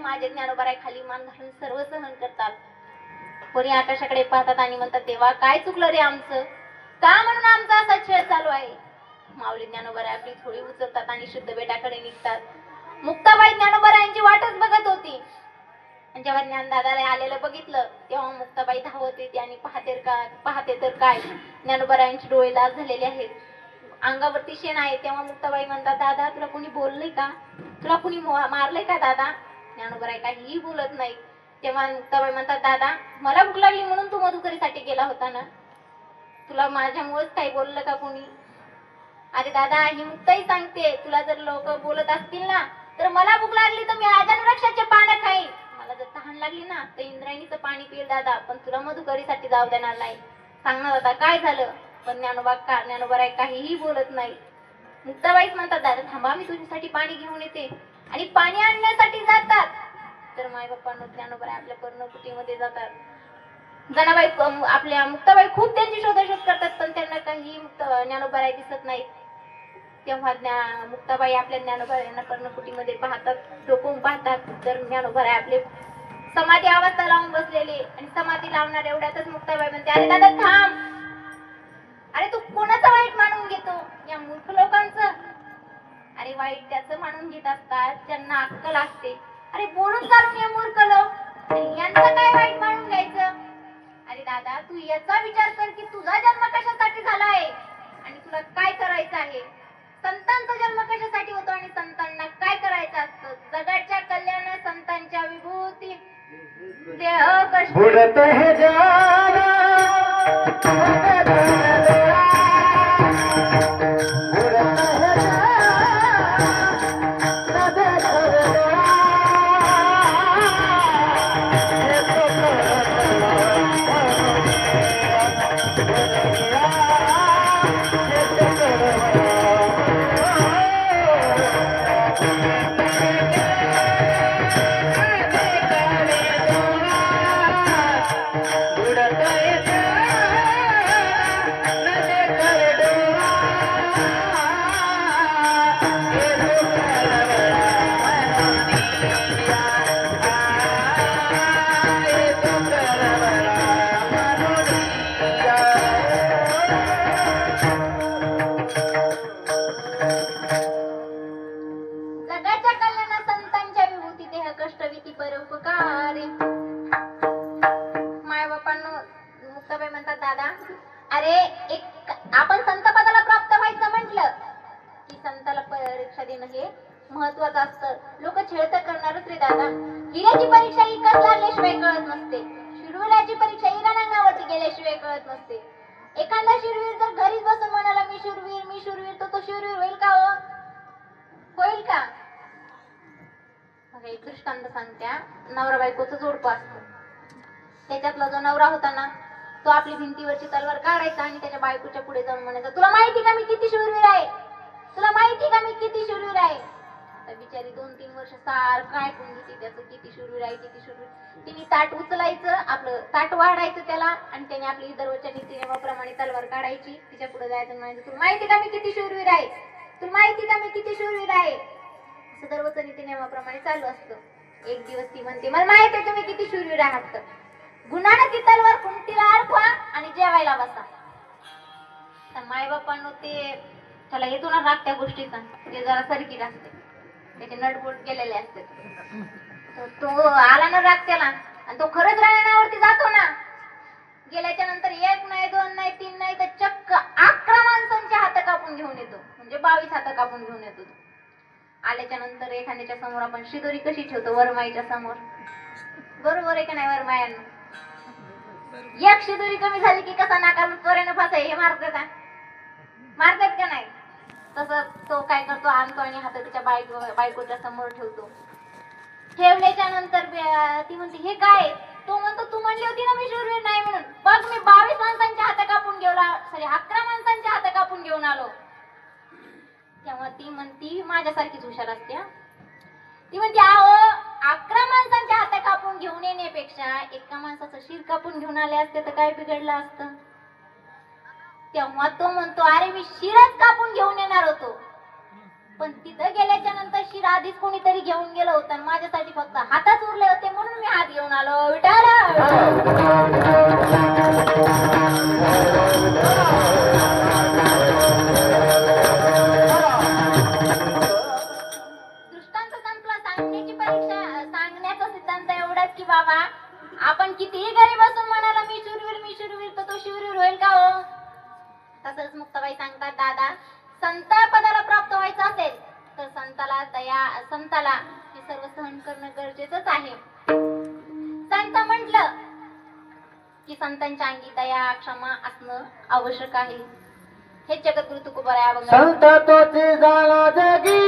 माझे ज्ञानोबा खाली मान घालून सर्व सहन करतात. कोणी आकाशाकडे पाहतात आणि म्हणतात देवा काय चुकलं रे आमचं, का म्हणून आमचा असा छळ चालू आहे. माऊली ज्ञानोबा आपली थोडी उचलतात आणि शुद्ध बेटाकडे निघतात. मुक्ताबाई ज्ञानोबा यांची वाटच बघत होती. जेव्हा ज्ञानदादाला आलेलं बघितलं तेव्हा मुक्ताबाई धावत येते आणि पाहते तर काय ज्ञानोबा डोळे लाल झालेले आहेत, अंगावरती शेण आहे. तेव्हा मुक्ताबाई म्हणतात दादा तुला कोणी बोललंय का, तुला कोणी मारलंय का दादा. ज्ञानोबा काहीही बोलत नाही. तेव्हा मुक्ताबाई म्हणतात दादा मला भूक लागली म्हणून तू मधुकरीसाठी गेला होता ना, तुला माझ्यामुळेच काही बोललं का कोणी. अरे दादा ही मुक्ताई सांगते, तुला जर लोक बोलत असतील ना तर मला भूक लागली तर मी आजनवृक्षाचे पानं खाईन, मला जर तहान लागली ना तर इंद्रायणीचं पाणी पिईल दादा, पण तुला मधुकरीसाठी जाऊ देणार नाही. सांग ना दादा काय झालं. पण ज्ञानोबा काहीही बोलत नाही. मुक्ताबाईच म्हणतात दादा थांबा मी तुझ्यासाठी पाणी घेऊन येते. आणि पाणी आणण्यासाठी जातात तर माय बाप्पांनो ज्ञानोबा आपल्या पर्णकुटीमध्ये जातात. जनाबाई आपल्या मुक्ताबाई खूप त्यांची शोधाशोध करतात पण त्यांना काही ज्ञानोबा दिसत नाही. तेव्हा मुक्ताबाई आपल्या ज्ञानोबा यांना पर्णकुटीमध्ये पाहतात, डोकून पाहतात तर ज्ञानोबा आपले समाधी अवस्था लावून बसलेले. आणि समाधी लावणार एवढ्यातच मुक्ताबाई म्हणते अरे दादा थांब, अरे तू कोणाचं वाईट मानून घेतो, या मूर्ख लोकांचं. अरे वाईट त्याचं मानून घेत असतात ज्यांना अक्कल असते. अरे बोलून चालून हे मूर्ख लोक यांचं काय वाईट मानून घ्यायचं. अरे दादा तू याचा विचार कर की तुझा जन्म कशासाठी झाला आहे आणि तुला काय करायचं आहे. संतांचा जन्म कशासाठी होतो आणि संतांना काय करायचं असतं. जगाच्या कल्याण संतांच्या विभूती देह कष्ट बुडत है जाना महत्वाचं असतं. लोक छेड तर करणारच रे दादा. हिऱ्याची परीक्षा इकत लागल्याशिवाय कळत नसते. शिरविराची परीक्षा हिरानंगावरती गेल्याशिवाय कळत नसते. एखादा शूरवीर जर घरीच बसून म्हणाला मी शूरवीर तर तो शूरवीर होईल का हो, होईल का. एक दृष्टांत सांगत्या. नवरा बायकोचं जोडपं असतं. त्याच्यातला जो नवरा होता ना तो आपली भिंतीवरची तलवार काढायचा आणि त्याच्या बायकोच्या पुढे जाऊन म्हणायचा तुला माहिती का मी किती शूरवीर आहे, तुला माहिती का मी किती शूरवीर आहे. बिचारी 2-3 वर्ष सारखं ऐकून घेते त्याचं किती शूरवीर आहे किती शूरवीर. तिने ताट उचलायचं, आपलं ताट वाढायचं त्याला आणि त्याने आपली दररोजच्या नीतिनियमाप्रमाणे तलवार काढायची, तिच्या पुढे जायचं म्हणायचं तुला माहिती का मी किती शूरवीर आहे, तुला माहिती का मी किती शूरवीर आहे. असं दररोजच्या नीतिनियमाप्रमाणे चालू असतं. एक दिवस ती म्हणते मला माहिती आहे तुम्ही किती शूरवीर आहात. गुणानं ती तलवार कुंटीला अडकवा आणि जेवायला बसा. तर मायबापांनो ते त्याला येतो ना राग त्या गोष्टीचा, ते जरा सर्किट असते, त्याचे नटबोट गेलेले असते. तो आला ना राग त्याला आणि तो खरंच रायनावरती जातो ना. गेल्याच्या नंतर 1 नाही 2 नाही 3 नाही तर चक्क 11 माणसांचे हात कापून घेऊन येतो, म्हणजे 22 हात कापून घेऊन येतो. आल्याच्या नंतर एखाद्याच्या समोर आपण शिदोरी कशी ठेवतो वरमाईच्या समोर, बरोबर आहे का नाही वरमायांना. एक शिदोरी कमी झाली की कसा नाकाला त्वरेनं फासाय हे मारतात का नाही. तसं तो काय करतो आणतो आणि हात त्याच्या बायकोच्या समोर ठेवतो. ठेवल्याच्या नंतर ती म्हणते हे काय, तो म्हणतो तू म्हणली होती ना मी शूरवीर नाही म्हणून, बघ मी 22 माणसांचे हात कापून घेऊन 11 माणसांचे हात कापून घेऊन आलो. तेव्हा ती म्हणती माझ्यासारखीच हुशार असते. ती म्हणते अहो 11 माणसांचे हात कापून घेऊन येण्यापेक्षा एका माणसाचं शिर कापून घेऊन आले असते तर काय बिघडलं असतं. तेव्हा तो म्हणतो अरे मी शिरच कापून घेऊन येणार होतो, पण तिथं गेल्याच्या नंतर शिर आधीच कोणीतरी घेऊन गेलं होतं आणि माझ्यासाठी फक्त हातात उरले होते म्हणून मी हात घेऊन आलो. विठाल दृष्टांत संपला. सांगण्याची परीक्षा सांगण्याचा सिद्धांत एवढाच की बाबा आपण कितीही गरीब असून म्हणाला मी शूरवीर तर तो शूरवीर होईल का हो. तसंच मुक्ताबाई सांगतात दादा संत पदाला प्राप्त व्हायचं असेल तर संताला हे सर्व सहन करणं गरजेचंच आहे. संत म्हटलं की संतांच्या अंगी दया क्षमा असणं आवश्यक आहे. हे जगद्गुरु तुकोबराया संत तोची झाला जगी